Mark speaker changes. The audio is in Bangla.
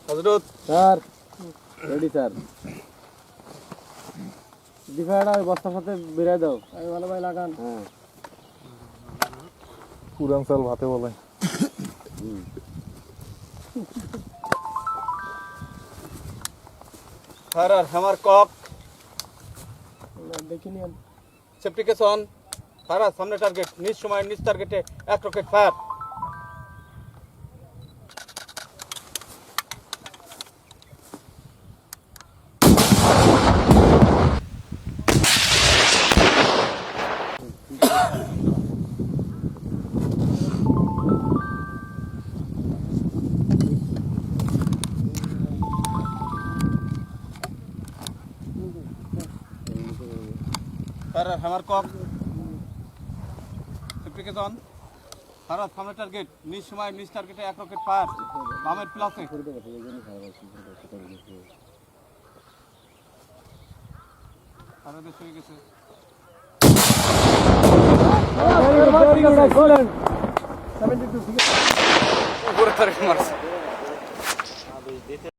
Speaker 1: হযরত
Speaker 2: স্যার রেডি স্যার ডিফায়ারটা ওই বস্তার সাথে বেরিয়ে দাও আমি ভালো ভাই লাগান হ্যাঁ
Speaker 3: পুরান চাল ভাতে বলে
Speaker 1: ফায়ার হ্যামার কক
Speaker 2: দেখি নিন
Speaker 1: সেপ্টিকেশন ফায়ার সামনে টার্গেট নিজ সময় নিজ টার্গেটে এক রকেট ফায়ার ফায়ার হ্যামার কক সেপ্টিকেশন ফায়ার সামনে টার্গেট নিজ সময় নিজ টার্গেটে এক রকেট ফায়ার বামের প্লাসে ফায়ার বেশ হয়ে গেছে উপরে টার্গেট মারছে